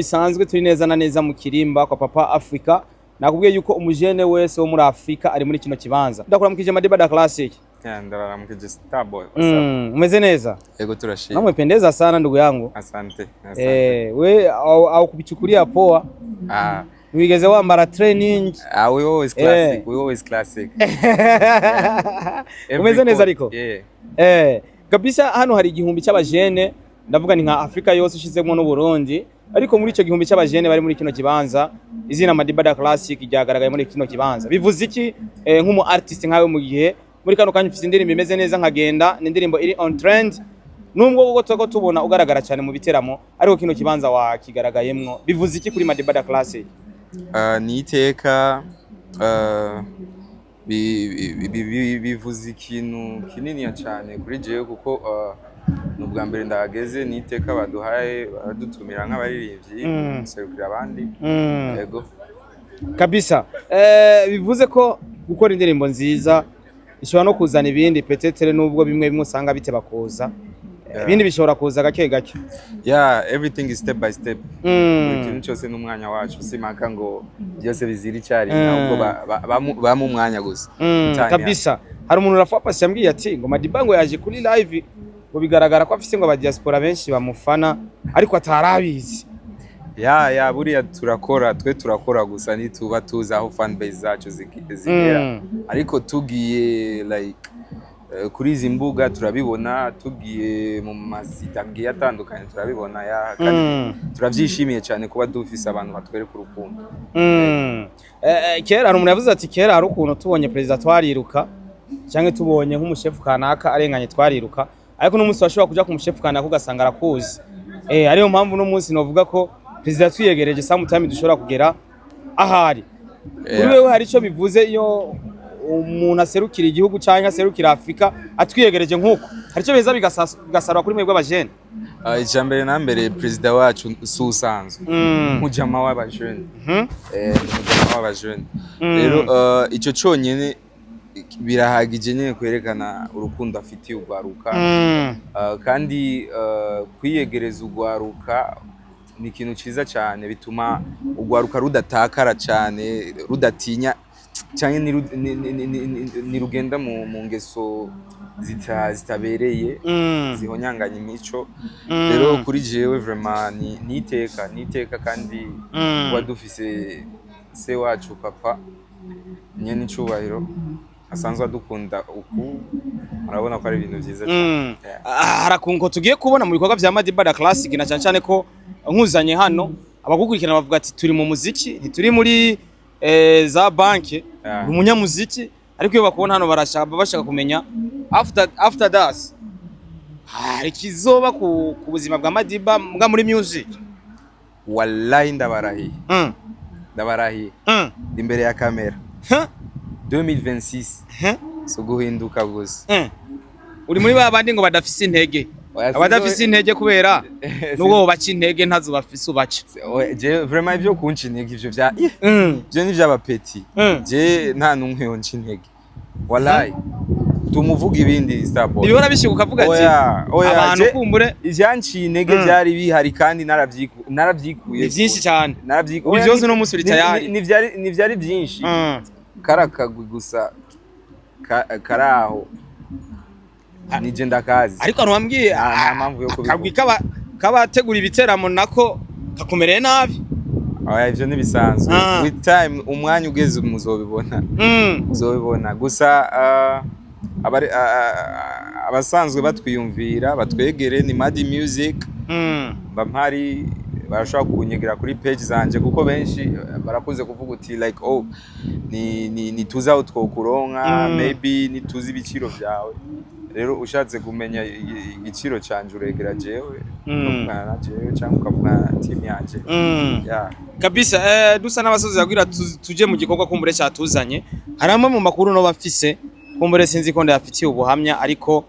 Bisanzwe turi neza na neza mu kirimba kwa Papa Africa nakubwiye yuko umujene wese wo muri Afrika ari muri kino kibanza ndakuramukije Madiba da Classic ndakuramukije Starboy umeze neza yego turashimye namwe pendeza sana ndugu yangu asante we au kubichukulia poa wigeze wambara training we always classic we always classic umeze neza ariko kabisa hano hari igihumbi cy'abajene ndavuga ni nka Afrika yose ishizemo no Burundi ariko muri ico gihumbi cy'abajene bari muri kino kibanza izina Madiba da Classic ryagaragaye muri kino kibanza bivuze iki nk'umu artist nkawe mu gihe muri kano kanya ufite indirimbo imeze neza nkagenda n'indirimbo iri on trend nubwo gogo twako tubona ugaragara cyane mu biteramo ariko kino kibanza wakigaragayemwo bivuze iki kuri Madiba da Classic ni iteka bivuze ikintu kinini cyane kuri jewe kuko nubwa mbere ndageze niteka baduhaye baradutumira nk'abaririmbyi serukira abandi yego kabisa bivuze ko gukora indirimbo nziza ishobora no kuzana ibindi petetere nubwo bimwe usanga bite bakoza ibindi bishobora kuza gake gake everything is step by step ikintu cyose n'umwanya wacu simaka ngo byose bizira icyari nubwo bamu umwanya gusa kabisa hari umuntu rafa pasi yambwiye ati ngo Madiba ngo yaje kuri live ngo bigaragara ko afise ngo aba diaspora benshi bamufana ariko atarabizi buriya turakora gusa nituba tuzi aho fan base zacu zigera ariko tugiye like kuri izi mbuga turabibona tugiye mu masita ngiye atandukanye turabibona kandi turavyishimiye cyane kuba dufise abantu batwereka urukundo kera hari umuntu yavuze ati kera hari ukuntu tubonye president twariruka cyangwa tubonye nk'umushefu kanaka arenganye twariruka ariko no munsi washobora kuja ku mushefu kanaka ugasanga arakuzi ariyo mpamvu no munsi novuga ko president twiyegereje samutime dushobora kugera ahari kuri wewe hari ico bivuze iyo umuntu aserukira igihugu cyangwa aserukira Afrika atwiyegereje nkuko hari ico beza bigasarwa kuri mwebwe abajene ijambere na mbere president wacu susanzwe mujama w'abajene mujama w'abajene rero ico cyonyene birahagije nyene kwerekana urukundo afitiye ugwaruka kandi kwiyegereza ugwaruka ni ikintu ciza cyane bituma ugwaruka rudatakara cyane rudatinya cyane ni rugenda mu ngeso zitabereye zihonyanganya imico rero kuri jewe vraiment niteka kandi wadufise se wacu papa nyene icubahiro asanzwe adukunda uku murabona ko ari ibintu byiza cyane harakunko tugiye kubona mu bikorwa vya Madiba da Classic na cyane ko nkuzanye hano abagukurikirana bavuga ati turi mu muziki ntituri muri za banke umunyamuziki ariko iyo bakubona hano bashaka kumenya after that hari kizoba ku buzima bwa Madiba mbwa muri music wallahi ndabarahiye imbere ya kamera 2026 so guhinduka gusa uri muri babandi ngo badafise intege abadafise intege kubera nuwo baca intege ntazo bafise ubaca je vraiment ivyo kunca intege ivyo vya je ni vy'abapeti je nta numwe yonca intege wallahi tumuvuga ibindi Starboy ibora bishikuka vuga ati abantu kumbure ivyanciye intege byari bihari kandi naravyikuye byinshi cyane naravyikuye byose no musuri tayari ni vyari byinshi karakagwi gusa karaho nije ndakazi ariko anwambwiye nta mpamvu yo kubivuga kabategura ibiteramo nako kakumereye nabi ivyo nibisanzwe with time umwanya ugeze muzobibona gusa abasanzwe batwiyumvira batwegere ni Madi Music bampari barashobora kunyegera kuri page zanje kuko benshi barakunze kuvuga uti like ni tuza aho twokuronka maybe ni tuzi ibiciro vyawe rero ushatse kumenya igiciro canje uregera jewe n'umwana jewe cyangwa ukavugana team yanje kabisa dusa n'abasozi yagira tuje mu gikorwa kumbure cyatuzanye haramo mu makuru no bafise kumbure sinzi ko ndafitiye ubuhamya ariko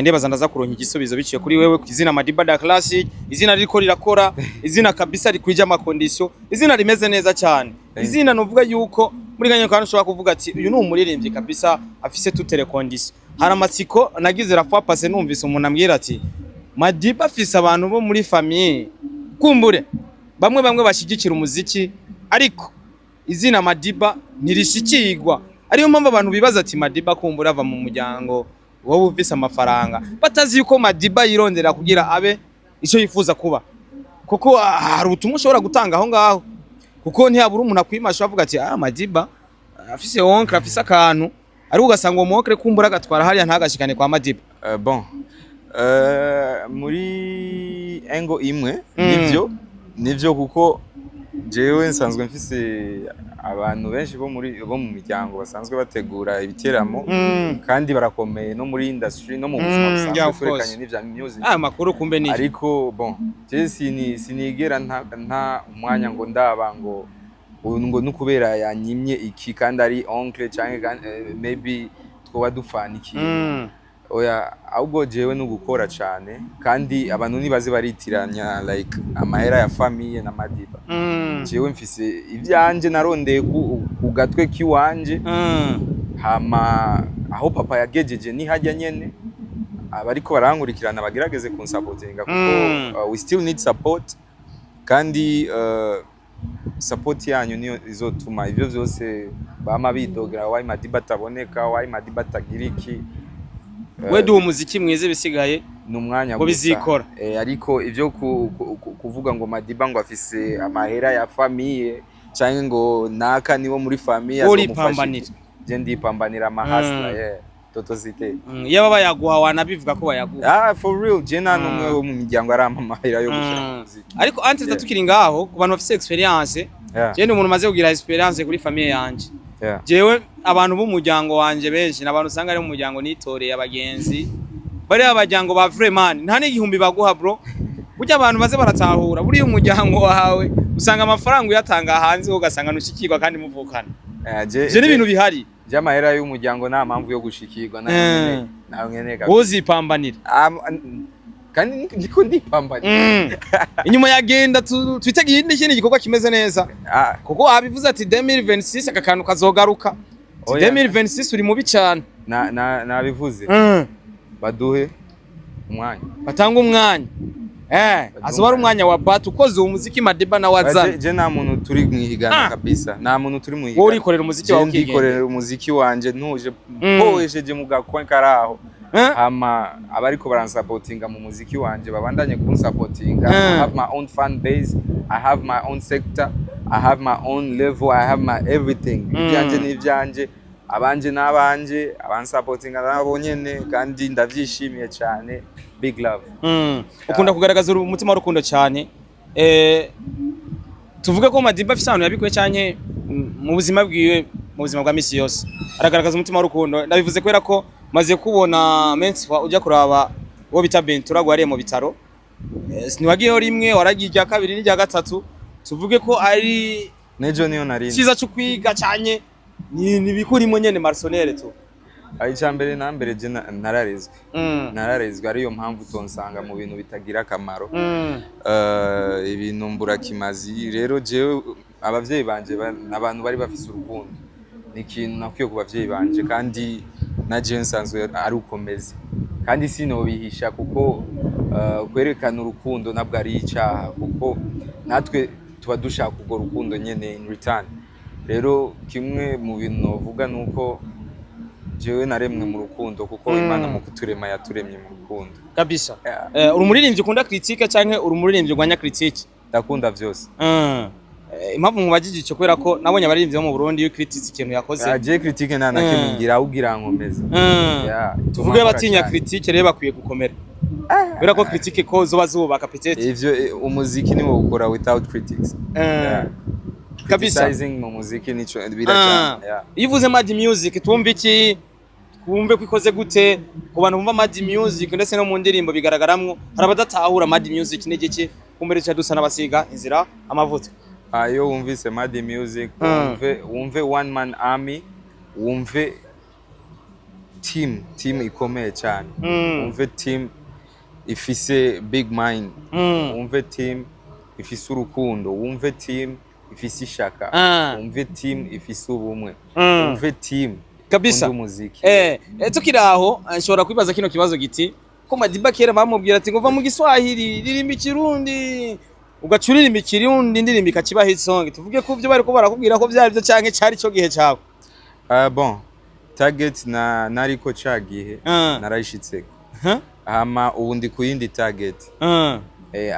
ndibaza ndaza kuronka igisubizo biciye kuri wewe ku izina Madiba da Classic izina riko rirakora izina kabisa rikwije amakondisyo izina rimeze neza cyane izina novuga yuko muri ganye kandi ushobora kuvuga ati uyu ni umuririmbyi kabisa afise tutere kondisyo hari amatsiko nagize rafa pase numvise umuntu ambwira ati Madiba afise abantu bo muri famille kumbure bamwe bashigikira umuziki ariko izina Madiba ntirishikirwa, ariyo mpamvu abantu bibaza ati Madiba kumbura ava mu muryango wowe ufise amafaranga, batazi yuko Madiba yirondera kugira abe ico yifuza kuba, kuko hari ubutumwa ushobora gutanga aho ngaho, kuko ntihabura umuntu akwimasha avuga ati Madiba afise oncle afise akantu, ariko ugasanga uwo oncle kumbura agatwara hariya ntagashikane kwa Madiba. Muri engo imwe nivyo kuko jewe nsanzwe mfise abantu benshi bo mu miryango basanzwe bategura ibiteramo kandi barakomeye no muri industry no mu buzima busanzwe kurekanye n'ivya music. Makuru kumbe ni ariko je sinigera nta umwanya ngo ndaba ngo nukubera yanyimye iki kandi ari oncle canke maybe twoba dufanikiye. Oya, ahubwo jewe no gukora cyane kandi abantu nibaze baritiranya like amahera ya famille na Madiba. Jewe mfise ivyanje narondeye ku gatwe kiwanje, hama aho papa yagejeje ni hajya nyene abariko barankurikirana bagerageze kunsupportinga kuko we still need support kandi support yanyu niyo izotuma ivyo vyose bama bidogera why Madiba taboneka, why Madiba tagiriki. Wedu uwo muziki mwize bisigaye n'umwanya ngo bizikora. Ariko ivyo kuvuga ngo Madiba ngo afise amahera ya famille cyangwa ngo naka niwo muri famille azomufasha. Je ndipambanira amahasla totosite. Yaba bayaguha wanabivuga ko bayaguha. For real, je nta numwe wo mu miryango arama amahera yo gushira mu muziki. Ariko antes tatukiri ngaho ku bantu bafise experience, je ndi umuntu maze kugira experience kuri famille yanje. Jewe abantu b'umuryango wanje benshi nabantu usanga ari mu muryango nitoreye abagenzi bari abajyango ba Freeman nta n'igihumbi baguha bro, burya abantu baze baratahura buri umuryango wawe usanga amafaranga uyatanga hanze ugasanga nushikirwa kandi muvukana. Je n'ibintu bihari by'amahera y'umuryango nta mpamvu yo gushikirwa nawe nkeneka uzipambanira kandi ndiko ndipambanira. Inyuma yagenda twitegiye ikindi gikorwa kimeze neza kuko abivuze ati 2026 aka kantu kazogaruka. 2026 uri mubi cyane nabivuze baduhe umwanya, batanga umwanya azoba ari umwanya wa Batu ukoze umuziki Madiba na wazana. Je nta muntu turi mwihigana kabisa, nta muntu turi mwihigana. Wowe urikorera umuziki wawe ukigenda. Ndikorera umuziki wanje ntuje poesheje mu gakoni karaho. Hama abariko baransupportinga mu muziki wanje babandanye kunsupportinga. I have my own fan base, I have my own sector, I have my own level, I have my everything. Ibyanje n'ivyanje, abanje n'abanje, abansupportinga nabo nyene kandi ndavyishimiye cyane. Big love. Ukunda kugaragaza umutima w'urukundo cyane. Tuvuge ko Madiba afite ahantu yabikuye cyane mu buzima bwiwe, mu buzima bwa misi yose aragaragaza umutima w'urukundo. Ndabivuze kwera ko maze kubona Menswa ujya kuraba wo bita Bentura gwariye mu bitaro, niwagiyeho rimwe waragiye rya kabiri n'irya gatatu. Tuvuge ko ari nejo niyo narindi ciza cyo kwiga cyane ni bikurimo nyene Marsonere tu. Icyambere nambere je nararezwe ariyo mpamvu tonsanga mu bintu bitagira akamaro, ibintu mbura kimazi. Rero jewe abavyeyi banje nabantu bari bafise urukundo, ni ikintu nakwiye ku bavyeyi banje kandi na je nsanzwe ari ukomeze kandi sinobihisha kuko kwerekana urukundo nabwo ari icyaha kuko natwe tuba dushaka urwo rukundo nyene in return. Rero kimwe mu bintu novuga nuko jewe naremwe mu rukundo kuko Imana mu kuturema yaturemye mu rukundo kabisa. Uri umuririmbyi ukunda critique canke uri umuririmbyi ugwanya critique? Ndakunda vyose. Impamvu mubajije ico kwera ko nabonye abaririmbyi bo mu Burundi iyo critique ikintu yakoze. Je critique nta nakimwe ngira ugira nkomeza. Tuvuge batinya critique rero bakwiye gukomera. Kwera ko critique ko zoba zubaka petete. Ivyo umuziki niwo ukora without critics. Kabisa. Criticizing mu muziki nico biracana. Iyo uvuze Mad Music twumva iki? Twumve ko ikoze gute ku bantu bumva Mad Music ndetse no mu ndirimbo bigaragaramwo hari abadatahura Mad Music n'igiki kumberecha dusa nabasiga inzira amavuta. Ayo wumvise Mad Music wumve one man army, wumve team ikomeye cyane, wumve team ifise big mind, wumve team ifise urukundo, wumve team ifise ishaka, wumve team ifise ubumwe, wumve team kabisa umuziki. Tukiraho nshobora kwibaza kino kibazo giti ko Madiba kera bamubwira ati ngova mu Giswahili ririmba Kirundi ugacurira imikiri undi ndirimbo ikakiba hit song tuvuge ko byo bari ko barakubwira ko byari byo canke cari cyo gihe cyawe bon target nariko cagihe narayishitseko hama ubu ndi kuyindi target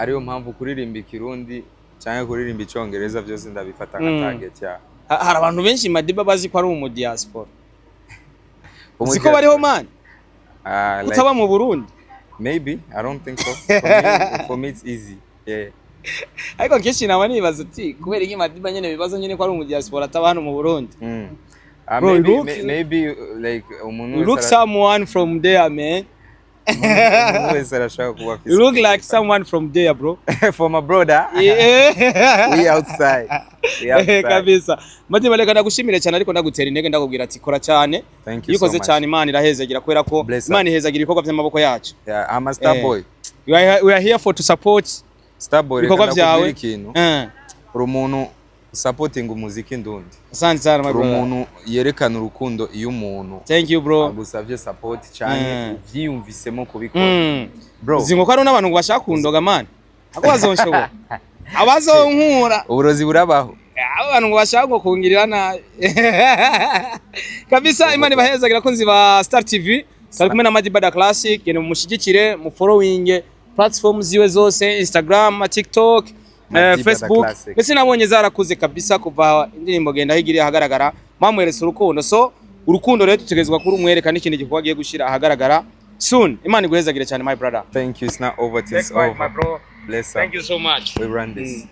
ariyo mpamvu kuririmba ikirundi canke kuririmba icongereza byose ndabifata nka target ya hari abantu benshi Madiba bazi ko ari mu diaspora uziko bariho man utaba mu Burundi maybe I don't think so for me it's easy yeah ariko kenshi nawe nibaza uti kubera iki Madiba nyene bibazo nyene ko ari mu diaspora ataba hano mu Burundi maybe like you look someone from there man you look like someone from there bro from a brother yeah we outside kabisa Madiba reka ndagushimire cyane ariko ndagutera intege ndakubwira ati kora cyane yikoze cyane Imana irahezagira kwera ko Imana ihezagira ibikorwa by'amaboko yacu I'm a star boy we are here for to support star boy ibikorwa byawe uri umuntu supporting umuziki ndundi asante sana my brother umuntu yerekana urukundo iyo umuntu thank you bro agusavye support cyane uvyiyumvisemo kubikora bro zingo ko ari n'abantu ngo bashaka kundoga man ako bazonshobora abazonkura uburozi burabaho abantu ngo bashaka ngo kungirana kabisa Imana ibahezagira ko nziba Star TV sari kumwe na Madiba da Classic yene mushigikire mu following platforms ziwe zose Instagram TikTok Facebook ndetse nabonye zarakuze kabisa kuva indirimbo genda higiriye ahagaragara mamweretse urukundo so urukundo rero tutegezwa kuri umwereka n'ikindi gikorwa giye gushira ahagaragara soon Imana iguhezagire cyane my brother thank you it's not over till it's over my bro bless thank you so much we run this